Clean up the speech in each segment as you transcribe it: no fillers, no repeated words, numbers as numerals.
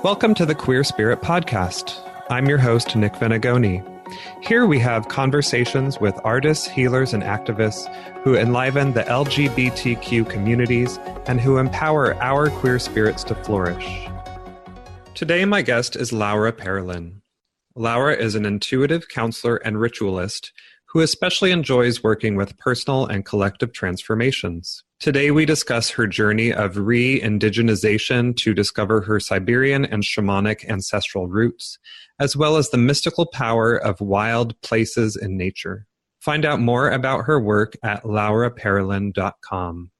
Welcome to the Queer Spirit Podcast. I'm your host, Nick Venegoni. Here we have conversations with artists, healers, and activists who enliven the LGBTQ communities and who empower our queer spirits to flourish. Today, my guest is Laura Perlin. Laura is an intuitive counselor and ritualist who especially enjoys working with personal and collective transformations. Today, we discuss her journey of re-indiginization to discover her Siberian and shamanic ancestral roots, as well as the mystical power of wild places in nature. Find out more about her work at lauraperlin.com.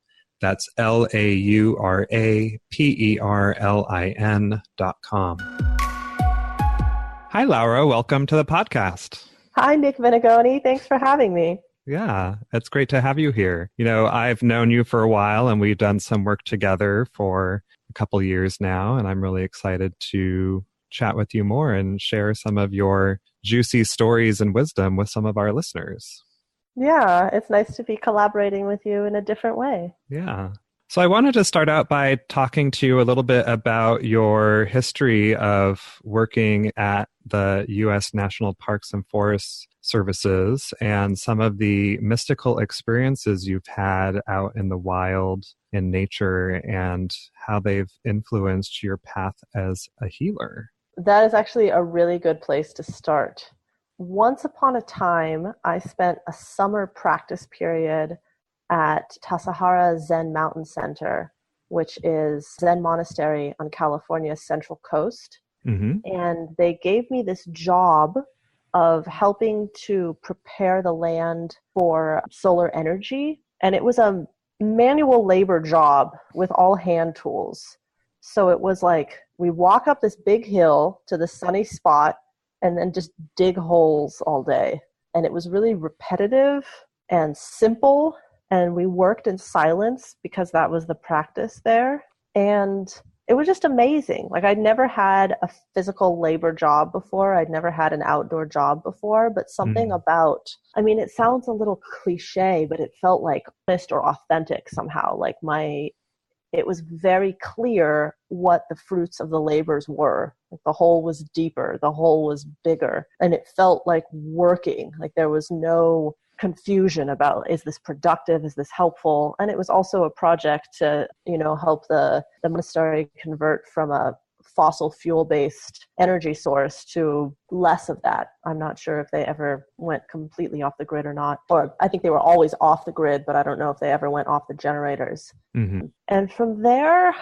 That's LauraPerlin.com. Hi, Laura. Welcome to the podcast. Hi, Nick Venegoni. Thanks for having me. Yeah, it's great to have you here. You know, I've known you for a while and we've done some work together for a couple years now, and I'm really excited to chat with you more and share some of your juicy stories and wisdom with some of our listeners. Yeah, it's nice to be collaborating with you in a different way. Yeah. So I wanted to start out by talking to you a little bit about your history of working at the U.S. National Parks and Forest Services and some of the mystical experiences you've had out in the wild, in nature, and how they've influenced your path as a healer. That is actually a really good place to start. Once upon a time, I spent a summer practice period at Sahar Zen Mountain Center, which is Zen monastery on California's central coast. Mm-hmm. And they gave me this job of helping to prepare the land for solar energy. And it was a manual labor job with all hand tools. So it was like we walk up this big hill to the sunny spot and then just dig holes all day. And it was really repetitive and simple. And we worked in silence because that was the practice there. And it was just amazing. Like, I'd never had a physical labor job before. I'd never had an outdoor job before, but something about, I mean, it sounds a little cliche, but it felt like honest or authentic somehow. Like it was very clear what the fruits of the labors were. Like, the hole was deeper, the hole was bigger, and it felt like working. Like, there was no confusion about, is this productive, is this helpful? And it was also a project to, help the monastery convert from a fossil fuel-based energy source to less of that. I'm not sure if they ever went completely off the grid or not. Or I think they were always off the grid, but I don't know if they ever went off the generators. Mm-hmm. And from there,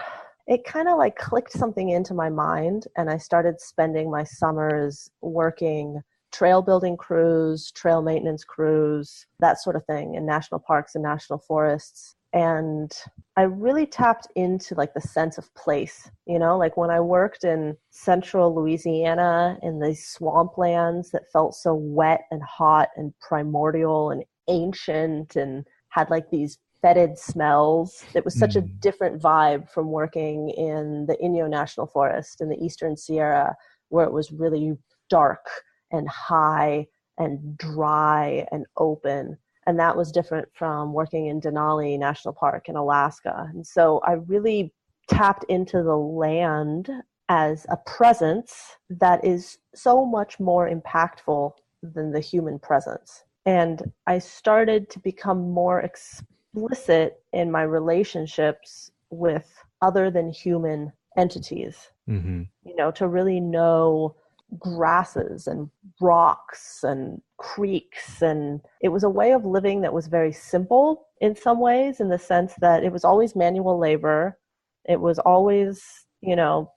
it kind of like clicked something into my mind, and I started spending my summers working trail building crews, trail maintenance crews, that sort of thing in national parks and national forests. And I really tapped into like the sense of place, like when I worked in central Louisiana in these swamplands that felt so wet and hot and primordial and ancient and had like these fetid smells. It was such a different vibe from working in the Inyo National Forest in the Eastern Sierra, where it was really dark and high and dry and open. And that was different from working in Denali National Park in Alaska. And so I really tapped into the land as a presence that is so much more impactful than the human presence. And I started to become more explicit in my relationships with other than human entities, to really know grasses and rocks and creeks. And it was a way of living that was very simple in some ways, in the sense that it was always manual labor. It was always,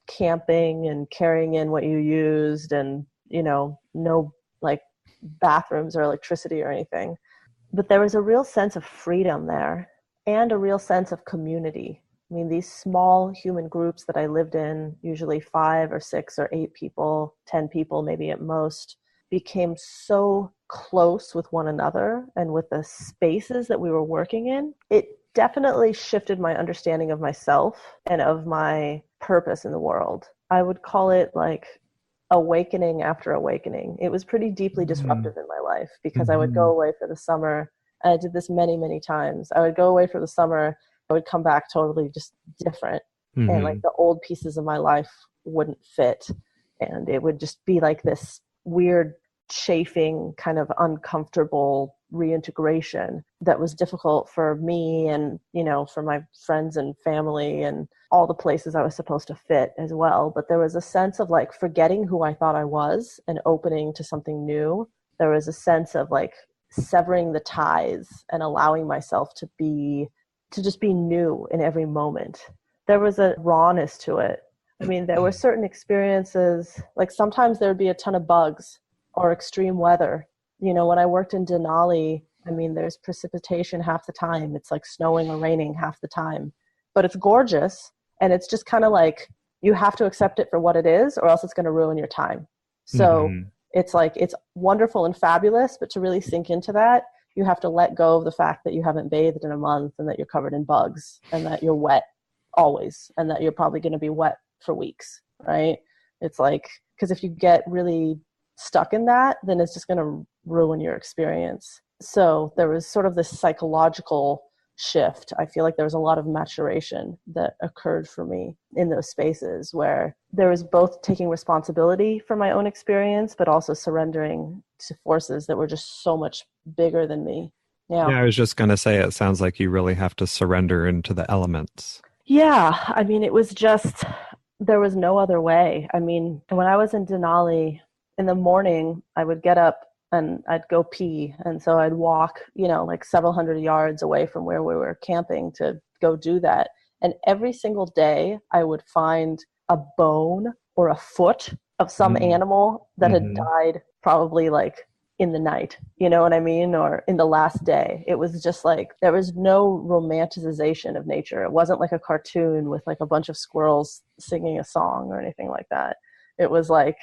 camping and carrying in what you used and, no like bathrooms or electricity or anything. But there was a real sense of freedom there and a real sense of community. I mean, these small human groups that I lived in, usually 5 or 6 or 8 people, 10 people maybe at most, became so close with one another and with the spaces that we were working in. It definitely shifted my understanding of myself and of my purpose in the world. I would call it like awakening after awakening. It was pretty deeply disruptive in my life because I would go away for the summer. I did this many, many times. I would go away for the summer I would come back totally just different. Mm-hmm. And like the old pieces of my life wouldn't fit. And it would just be like this weird, chafing, kind of uncomfortable reintegration that was difficult for me and, you know, for my friends and family and all the places I was supposed to fit as well. But there was a sense of like forgetting who I thought I was and opening to something new. There was a sense of like severing the ties and allowing myself to just be new in every moment. There was a rawness to it. I mean, there were certain experiences, like sometimes there would be a ton of bugs or extreme weather. You know, when I worked in Denali, I mean, there's precipitation half the time. It's like snowing or raining half the time. But it's gorgeous, and it's just kind of like you have to accept it for what it is, or else it's going to ruin your time. So it's like, it's wonderful and fabulous, but to really sink into that, you have to let go of the fact that you haven't bathed in a month and that you're covered in bugs and that you're wet always and that you're probably going to be wet for weeks, right? It's like, because if you get really stuck in that, then it's just going to ruin your experience. So there was sort of this psychological shift. I feel like there was a lot of maturation that occurred for me in those spaces where there was both taking responsibility for my own experience, but also surrendering to forces that were just so much bigger than me. Yeah, I was just going to say, it sounds like you really have to surrender into the elements. Yeah, I mean, it was just, there was no other way. I mean, when I was in Denali, in the morning, I would get up and I'd go pee. And so I'd walk, you know, like several hundred yards away from where we were camping to go do that. And every single day I would find a bone or a foot of some animal that had died probably like in the night, you know what I mean? Or in the last day. It was just like, there was no romanticization of nature. It wasn't like a cartoon with like a bunch of squirrels singing a song or anything like that. It was like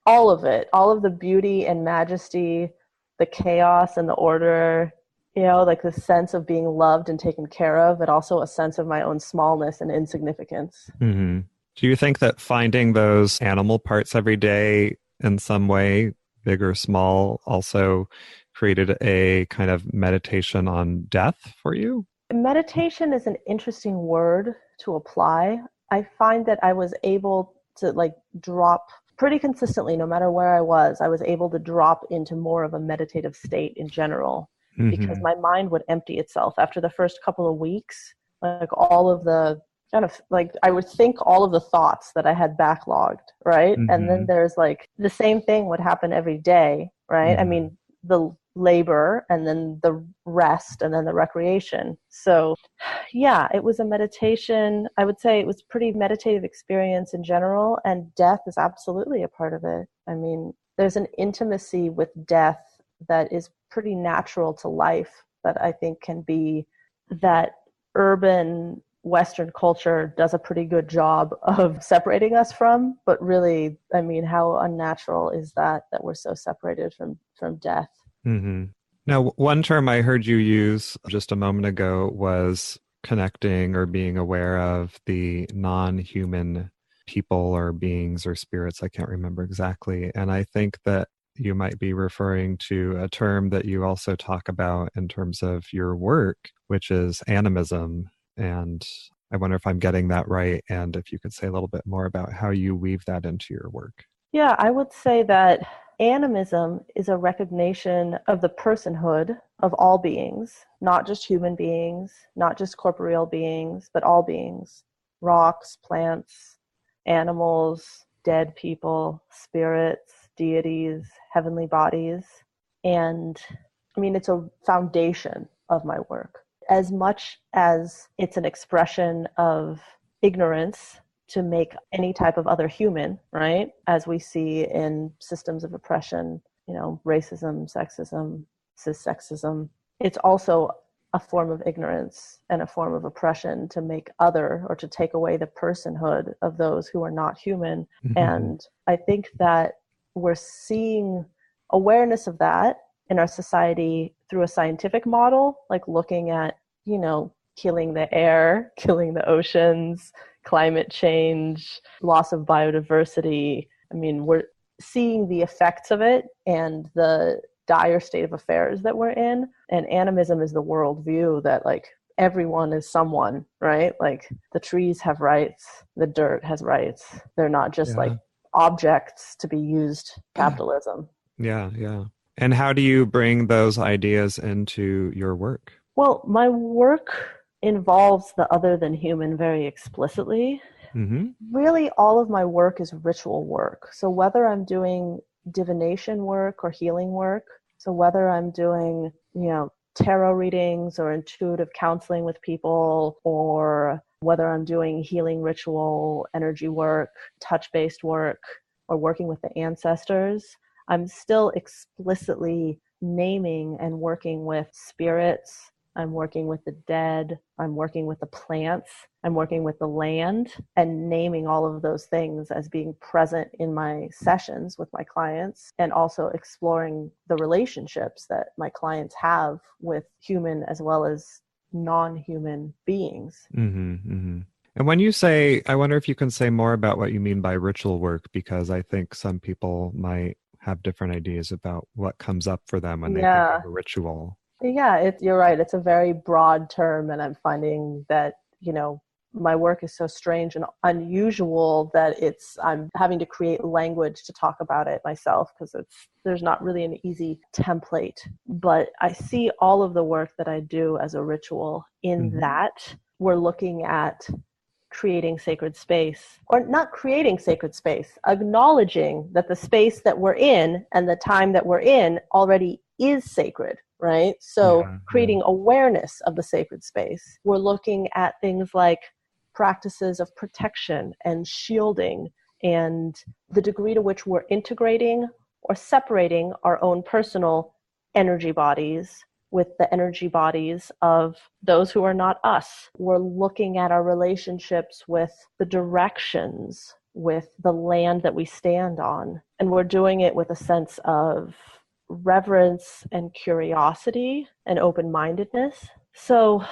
all of it, all of the beauty and majesty, the chaos and the order, you know, like the sense of being loved and taken care of, but also a sense of my own smallness and insignificance. Mm-hmm. Do you think that finding those animal parts every day in some way, big or small, also created a kind of meditation on death for you? Meditation is an interesting word to apply. I find that I was able to like drop pretty consistently, no matter where I was able to drop into more of a meditative state in general, because my mind would empty itself after the first couple of weeks. Like all of the kind of like, I would think all of the thoughts that I had backlogged, right? And then there's like the same thing would happen every day, right? I mean, the labor and then the rest and then the recreation. So yeah, it was a meditation. I would say it was a pretty meditative experience in general, and death is absolutely a part of it. I mean, there's an intimacy with death that is pretty natural to life that I think can be, that urban Western culture does a pretty good job of separating us from. But really, I mean, how unnatural is that we're so separated from death? Now, one term I heard you use just a moment ago was connecting or being aware of the non-human people or beings or spirits. I can't remember exactly. And I think that you might be referring to a term that you also talk about in terms of your work, which is animism. And I wonder if I'm getting that right, and if you could say a little bit more about how you weave that into your work. Yeah, I would say that animism is a recognition of the personhood of all beings, not just human beings, not just corporeal beings, but all beings, rocks, plants, animals, dead people, spirits, deities, heavenly bodies. And I mean, it's a foundation of my work. As much as it's an expression of ignorance to make any type of other human, right? As we see in systems of oppression, you know, racism, sexism, cissexism. It's also a form of ignorance and a form of oppression to make other or to take away the personhood of those who are not human. And I think that we're seeing awareness of that in our society through a scientific model, like looking at, you know, killing the air, killing the oceans, climate change, loss of biodiversity. I mean, we're seeing the effects of it and the dire state of affairs that we're in. And animism is the worldview that like everyone is someone, right? Like the trees have rights, the dirt has rights. They're not just like Yeah. objects to be used capitalism. Yeah. Yeah. And how do you bring those ideas into your work? Well, my work involves the other than human very explicitly. Mm-hmm. Really, all of my work is ritual work. So whether I'm doing divination work or healing work, so whether I'm doing, tarot readings or intuitive counseling with people, or whether I'm doing healing ritual, energy work, touch-based work, or working with the ancestors, I'm still explicitly naming and working with spirits. I'm working with the dead. I'm working with the plants. I'm working with the land, and naming all of those things as being present in my sessions with my clients, and also exploring the relationships that my clients have with human as well as non-human beings. Mm-hmm. Mm-hmm. And when you say, I wonder if you can say more about what you mean by ritual work, because I think some people might have different ideas about what comes up for them when they think Yeah. of a ritual. Yeah, you're right. It's a very broad term, and I'm finding that, my work is so strange and unusual that I'm having to create language to talk about it myself, because there's not really an easy template. But I see all of the work that I do as a ritual in Mm-hmm. that we're looking at creating sacred space, or not creating sacred space, acknowledging that the space that we're in and the time that we're in already is sacred, right? So Yeah. Yeah. creating awareness of the sacred space. We're looking at things like practices of protection and shielding, and the degree to which we're integrating or separating our own personal energy bodies with the energy bodies of those who are not us. We're looking at our relationships with the directions, with the land that we stand on. And we're doing it with a sense of reverence and curiosity and open-mindedness. So,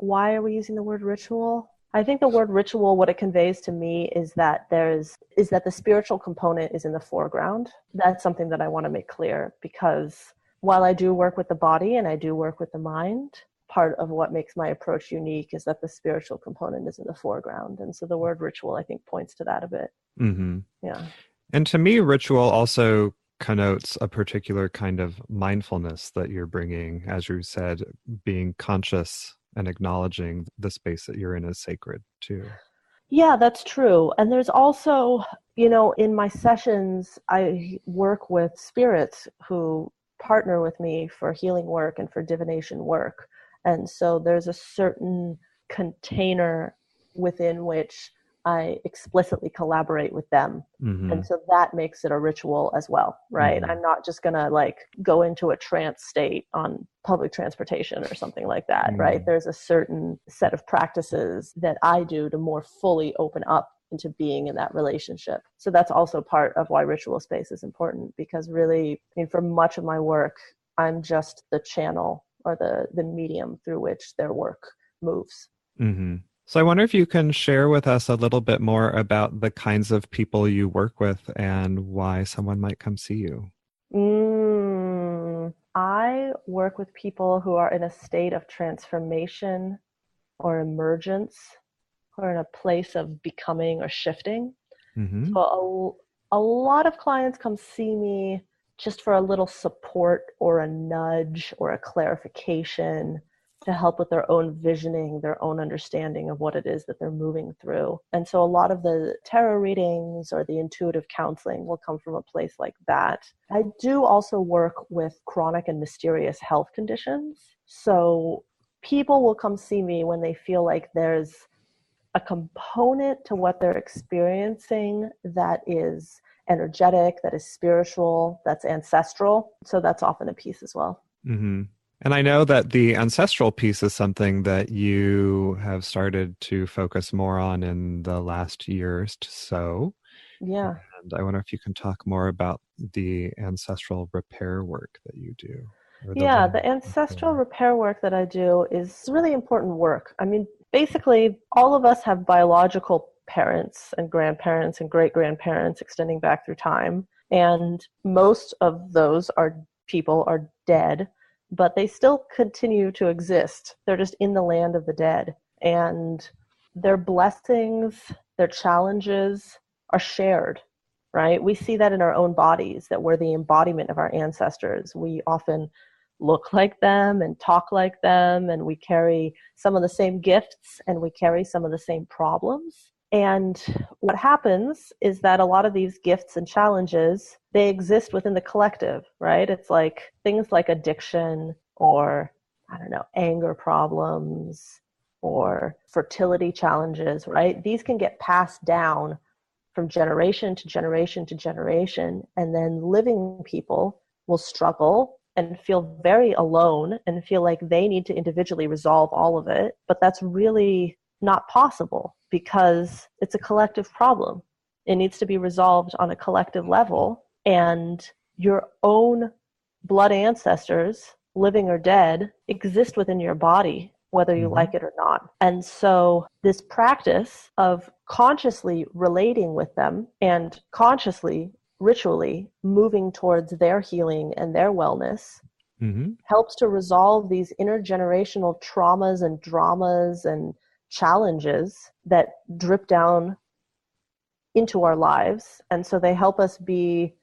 why are we using the word ritual? I think the word ritual, what it conveys to me is that the spiritual component is in the foreground. That's something that I want to make clear, because while I do work with the body and I do work with the mind, part of what makes my approach unique is that the spiritual component is in the foreground. And so the word ritual, I think, points to that a bit. Mm-hmm. Yeah. And to me, ritual also connotes a particular kind of mindfulness that you're bringing, as you said, being conscious and acknowledging the space that you're in as sacred too. Yeah, that's true. And there's also, in my sessions, I work with spirits who partner with me for healing work and for divination work. And so there's a certain container within which I explicitly collaborate with them. Mm-hmm. And so that makes it a ritual as well, right? Mm-hmm. I'm not just going to go into a trance state on public transportation or something like that, Mm-hmm. right? There's a certain set of practices that I do to more fully open up into being in that relationship. So that's also part of why ritual space is important, because really, for much of my work, I'm just the channel or the medium through which their work moves. Mm-hmm. So I wonder if you can share with us a little bit more about the kinds of people you work with and why someone might come see you. I work with people who are in a state of transformation or emergence, or in a place of becoming or shifting. Mm-hmm. So a lot of clients come see me just for a little support or a nudge or a clarification to help with their own visioning, their own understanding of what it is that they're moving through. And so a lot of the tarot readings or the intuitive counseling will come from a place like that. I do also work with chronic and mysterious health conditions. So people will come see me when they feel like there's a component to what they're experiencing that is energetic, that is spiritual, that's ancestral. So that's often a piece as well. Mm-hmm. And I know that the ancestral piece is something that you have started to focus more on in the last year or so. Yeah. And I wonder if you can talk more about the ancestral repair work that you do. Yeah, the ancestral repair work that I do is really important work. Basically, all of us have biological parents and grandparents and great-grandparents extending back through time. And most of those people are dead. but they still continue to exist. They're just in the land of the dead. And their blessings, their challenges are shared, right? We see that in our own bodies, that we're the embodiment of our ancestors. We often look like them and talk like them, and we carry some of the same gifts and we carry some of the same problems. And what happens is that a lot of these gifts and challenges, they exist within the collective, right? It's like things like addiction or, I don't know, anger problems or fertility challenges, right? These can get passed down from generation to generation to generation, and then living people will struggle and feel very alone and feel like they need to individually resolve all of it. But that's really not possible because it's a collective problem. It needs to be resolved on a collective level, and your own blood ancestors, living or dead, exist within your body, whether you like it or not. And so this practice of consciously relating with them and consciously, ritually moving towards their healing and their wellness helps to resolve these intergenerational traumas and dramas and challenges that drip down into our lives. And so they help us be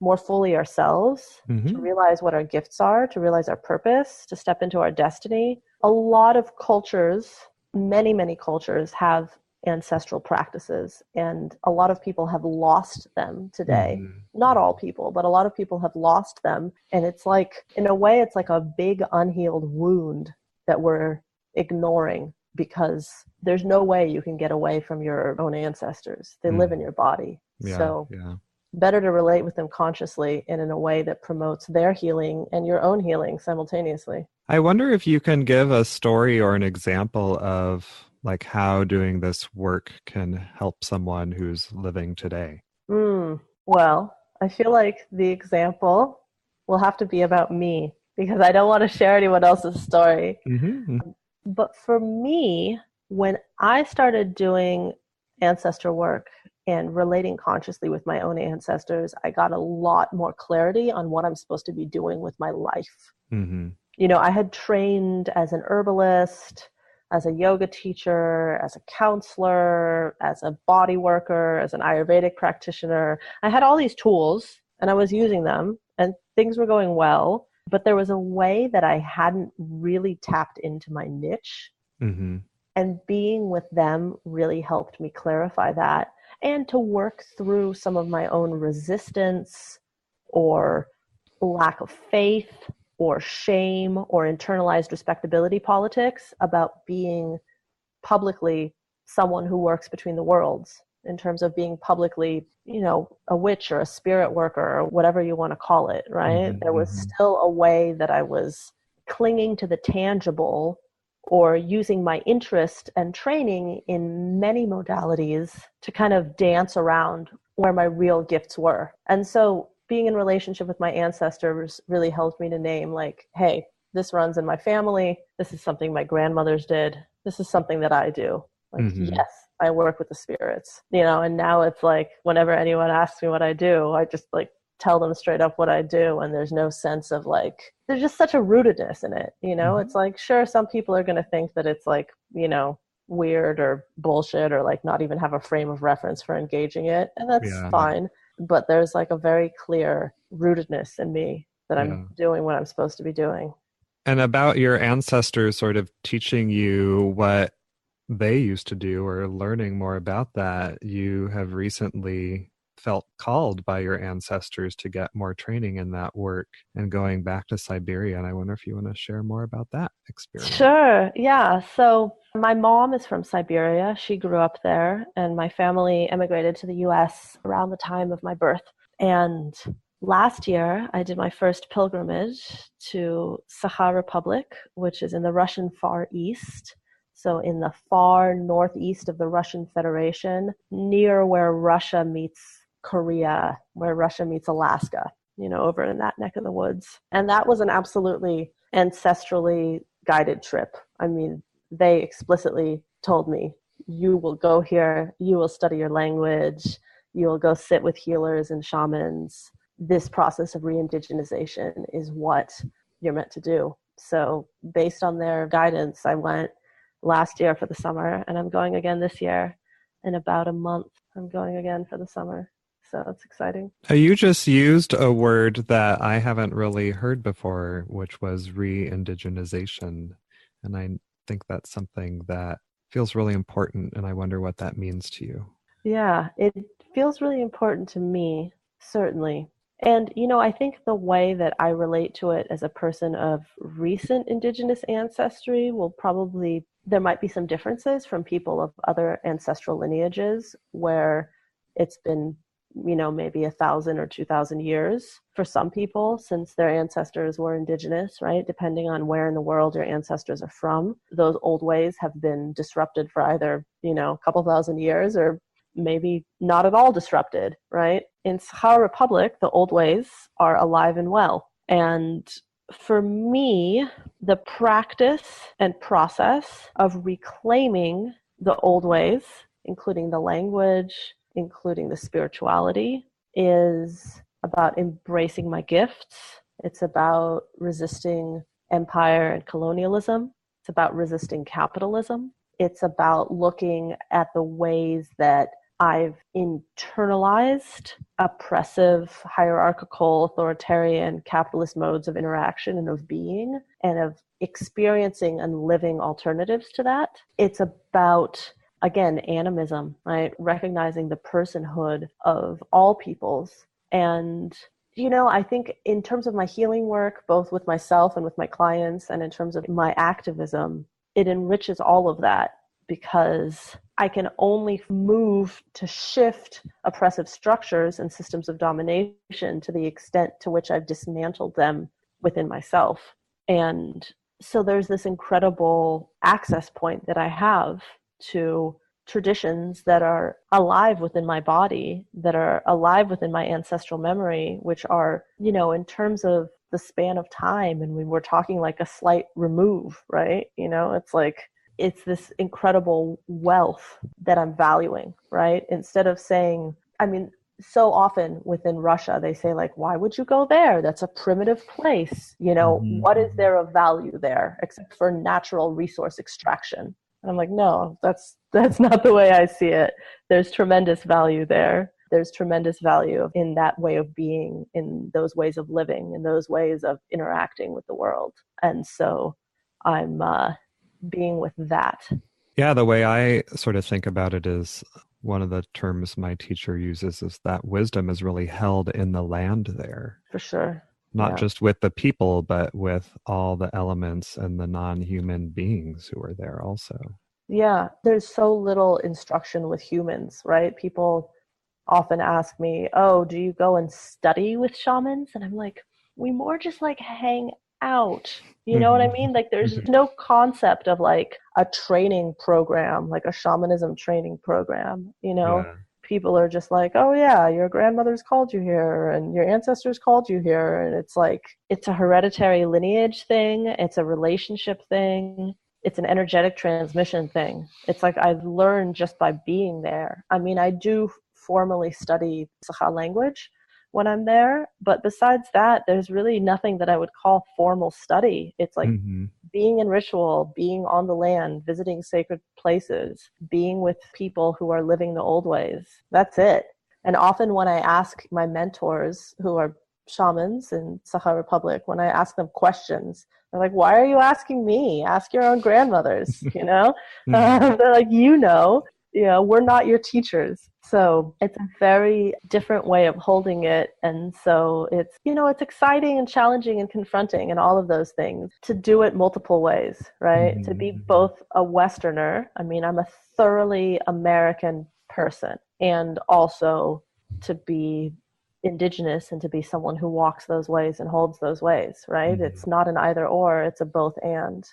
more fully ourselves, to realize what our gifts are, to realize our purpose, to step into our destiny. A lot of cultures, many, many cultures have ancestral practices, and a lot of people have lost them today. Not all people, but a lot of people have lost them. And it's like, in a way, it's like a big unhealed wound that we're ignoring, because there's no way you can get away from your own ancestors. They live in your body. So better to relate with them consciously and in a way that promotes their healing and your own healing simultaneously. I wonder if you can give a story or an example of like how doing this work can help someone who's living today. Well, I feel like the example will have to be about me, because I don't want to share anyone else's story. But for me, when I started doing ancestor work and relating consciously with my own ancestors, I got a lot more clarity on what I'm supposed to be doing with my life. You know, I had trained as an herbalist, as a yoga teacher, as a counselor, as a body worker, as an Ayurvedic practitioner. I had all these tools and I was using them and things were going well, but there was a way that I hadn't really tapped into my niche. And being with them really helped me clarify that, and to work through some of my own resistance or lack of faith or shame or internalized respectability politics about being publicly someone who works between the worlds, in terms of being publicly, you know, a witch or a spirit worker or whatever you want to call it, right? There was still a way that I was clinging to the tangible or using my interest and training in many modalities to kind of dance around where my real gifts were. And so being in relationship with my ancestors really helped me to name, like, hey, this runs in my family. This is something my grandmothers did. This is something that I do. Like, yes, I work with the spirits, you know, and now it's like, whenever anyone asks me what I do, I just like tell them straight up what I do. And there's no sense of like, there's just such a rootedness in it. You know, it's like, sure, some people are going to think that it's like, you know, weird or bullshit or like not even have a frame of reference for engaging it. And that's fine. But there's like a very clear rootedness in me that I'm doing what I'm supposed to be doing. And about your ancestors sort of teaching you what they used to do or learning more about that, you have recently felt called by your ancestors to get more training in that work and going back to Siberia. And I wonder if you want to share more about that experience. Sure. Yeah. So my mom is from Siberia. She grew up there, and my family emigrated to the US around the time of my birth. And last year, I did my first pilgrimage to Sakha Republic, which is in the Russian Far East. So in the far northeast of the Russian Federation, near where Russia meets Korea, where Russia meets Alaska, you know, over in that neck of the woods. And that was an absolutely ancestrally guided trip. I mean, they explicitly told me, you will go here, you will study your language, you will go sit with healers and shamans. This process of re-indigenization is what you're meant to do. So based on their guidance, I went last year for the summer, and I'm going again this year. In about a month, I'm going again for the summer. So it's exciting. You just used a word that I haven't really heard before, which was re-indigenization. And I think that's something that feels really important, and I wonder what that means to you. Yeah, it feels really important to me, certainly. And, I think the way that I relate to it as a person of recent indigenous ancestry there might be some differences from people of other ancestral lineages where it's been, maybe 1,000 or 2,000 years for some people since their ancestors were indigenous, right? Depending on where in the world your ancestors are from, those old ways have been disrupted for either, a couple thousand years or maybe not at all disrupted, right? In Sahar Republic, the old ways are alive and well. And for me, the practice and process of reclaiming the old ways, including the language, including the spirituality, is about embracing my gifts. It's about resisting empire and colonialism. It's about resisting capitalism. It's about looking at the ways that I've internalized oppressive, hierarchical, authoritarian, capitalist modes of interaction and of being, and of experiencing and living alternatives to that. It's about, again, animism, right? Recognizing the personhood of all peoples. And, I think in terms of my healing work, both with myself and with my clients, and in terms of my activism, it enriches all of that, because I can only move to shift oppressive structures and systems of domination to the extent to which I've dismantled them within myself. And so there's this incredible access point that I have to traditions that are alive within my body, that are alive within my ancestral memory, which are, in terms of the span of time, and we were talking like a slight remove, right? It's this incredible wealth that I'm valuing, right? Instead of saying, so often within Russia, they say like, why would you go there? That's a primitive place. What is there of value there except for natural resource extraction? And I'm like, no, that's not the way I see it. There's tremendous value there. There's tremendous value in that way of being, in those ways of living, in those ways of interacting with the world. And so I'm being with that. Yeah, the way I sort of think about it is one of the terms my teacher uses is that wisdom is really held in the land there. For sure. Not just with the people, but with all the elements and the non-human beings who are there also. Yeah, there's so little instruction with humans, right? People often ask me, oh, do you go and study with shamans? And I'm like, we more just like hang out. You know what I mean? Like there's no concept of like a training program, like a shamanism training program, Yeah. People are just like, oh yeah, your grandmother's called you here and your ancestors called you here. And it's like, it's a hereditary lineage thing. It's a relationship thing. It's an energetic transmission thing. It's like I've learned just by being there. I do formally study Sakha language when I'm there, but besides that, there's really nothing that I would call formal study. It's like being in ritual, being on the land, visiting sacred places, being with people who are living the old ways. That's it. And often when I ask my mentors who are shamans in Sakha Republic, when I ask them questions, they're like, why are you asking me? Ask your own grandmothers, They're like, we're not your teachers. So it's a very different way of holding it. And so it's, it's exciting and challenging and confronting and all of those things to do it multiple ways, right? To be both a Westerner. I'm a thoroughly American person, and also to be indigenous and to be someone who walks those ways and holds those ways, right? It's not an either or, it's a both and.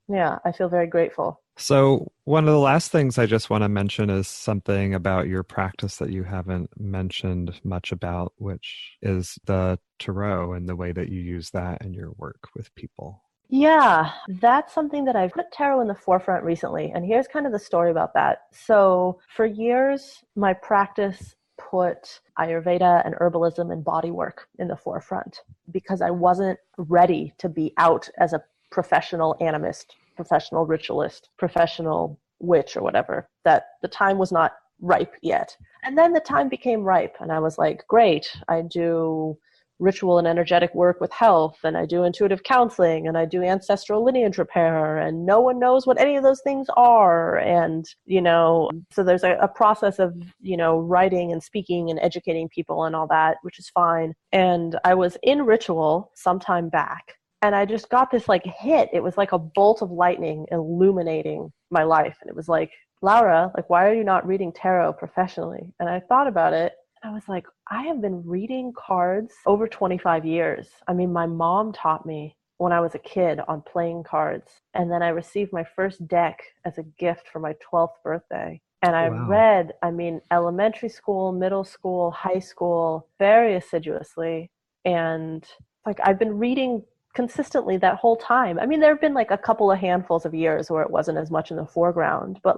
Yeah, I feel very grateful. So one of the last things I just want to mention is something about your practice that you haven't mentioned much about, which is the tarot and the way that you use that in your work with people. Yeah, that's something that I've put tarot in the forefront recently. And here's kind of the story about that. So for years, my practice put Ayurveda and herbalism and body work in the forefront because I wasn't ready to be out as a professional animist, professional ritualist, professional witch or whatever. That the time was not ripe yet. And then the time became ripe and I was like, great, I do ritual and energetic work with health, and I do intuitive counseling, and I do ancestral lineage repair, and no one knows what any of those things are. And, so there's a process of, writing and speaking and educating people and all that, which is fine. And I was in ritual sometime back, and I just got this hit. It was like a bolt of lightning illuminating my life. And it was like, Laura, why are you not reading tarot professionally? And I thought about it. I was like, I have been reading cards over 25 years. I mean, my mom taught me when I was a kid on playing cards. And then I received my first deck as a gift for my 12th birthday. And I read, elementary school, middle school, high school, very assiduously. And I've been reading consistently that whole time. I mean, there have been a couple of handfuls of years where it wasn't as much in the foreground, but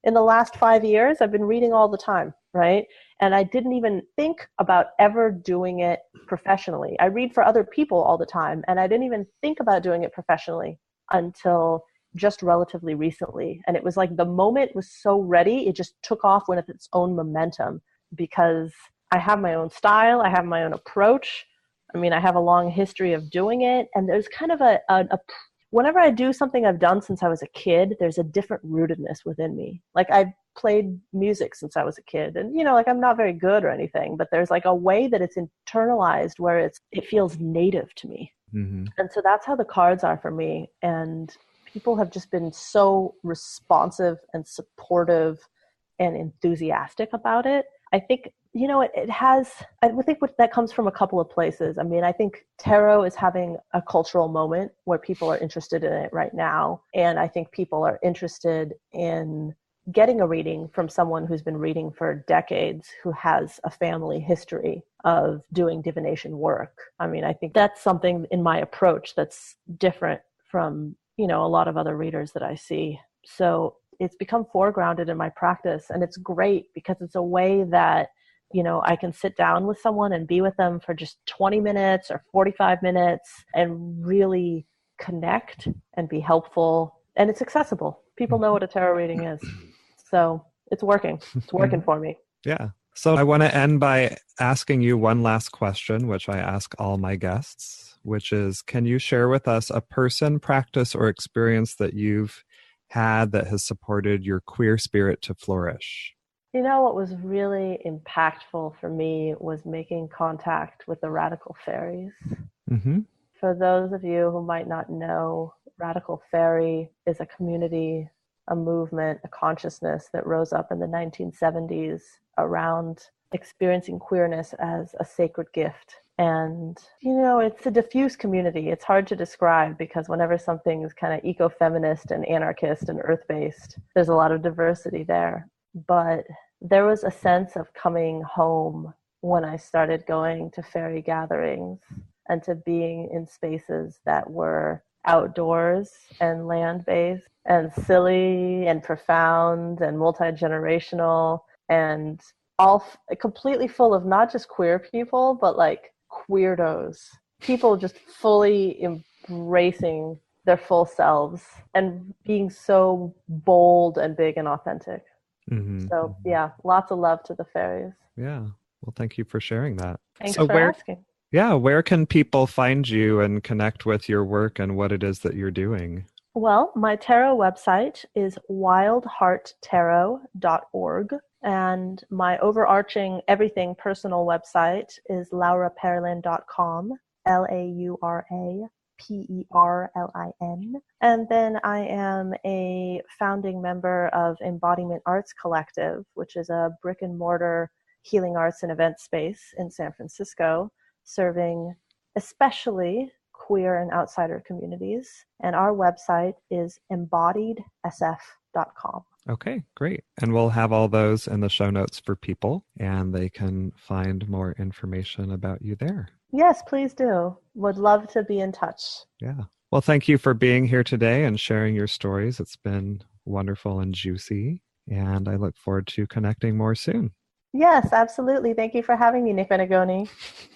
in the last 5 years, I've been reading all the time, right? And I didn't even think about ever doing it professionally. I read for other people all the time, and I didn't even think about doing it professionally until just relatively recently. And it was the moment was so ready, it just took off with its own momentum because I have my own style, I have my own approach. I have a long history of doing it, and there's kind of whenever I do something I've done since I was a kid, there's a different rootedness within me. I've played music since I was a kid, and I'm not very good or anything, but there's a way that it's internalized where it feels native to me. Mm-hmm. And so that's how the cards are for me. And people have just been so responsive and supportive and enthusiastic about it. I think it has, I think that comes from a couple of places. I think tarot is having a cultural moment where people are interested in it right now. And I think people are interested in getting a reading from someone who's been reading for decades, who has a family history of doing divination work. I think that's something in my approach that's different from, a lot of other readers that I see. So it's become foregrounded in my practice. And it's great because it's a way that I can sit down with someone and be with them for just 20 minutes or 45 minutes and really connect and be helpful. And it's accessible. People know what a tarot reading is. So it's working. It's working for me. Yeah. So I want to end by asking you one last question, which I ask all my guests, which is, can you share with us a person, practice, or experience that you've had that has supported your queer spirit to flourish? What was really impactful for me was making contact with the Radical Faeries. Mm-hmm. For those of you who might not know, Radical Faerie is a community, a movement, a consciousness that rose up in the 1970s around experiencing queerness as a sacred gift. And, it's a diffuse community. It's hard to describe because whenever something is kind of eco-feminist and anarchist and earth-based, there's a lot of diversity there. But there was a sense of coming home when I started going to fairy gatherings and to being in spaces that were outdoors and land-based and silly and profound and multi-generational and all completely full of not just queer people, but queerdos. People just fully embracing their full selves and being so bold and big and authentic. Mm-hmm. So yeah, lots of love to the fairies. Yeah. Well, thank you for sharing that. Thanks for asking. Yeah. Where can people find you and connect with your work and what it is that you're doing? Well, my tarot website is wildhearttarot.org. And my overarching everything personal website is lauraperlin.com, LauraPerlin. And then I am a founding member of Embodiment Arts Collective, which is a brick and mortar healing arts and event space in San Francisco, serving especially queer and outsider communities. And our website is embodiedsf.com. Okay, great. And we'll have all those in the show notes for people, and they can find more information about you there. Yes, please do. Would love to be in touch. Yeah. Well, thank you for being here today and sharing your stories. It's been wonderful and juicy, and I look forward to connecting more soon. Yes, absolutely. Thank you for having me, Nick Venegoni.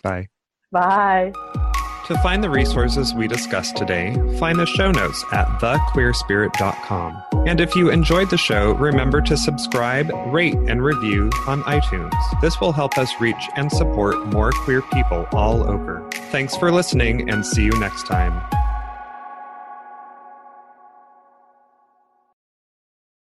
Bye. Bye. To find the resources we discussed today, find the show notes at thequeerspirit.com. And if you enjoyed the show, remember to subscribe, rate, and review on iTunes. This will help us reach and support more queer people all over. Thanks for listening, and see you next time.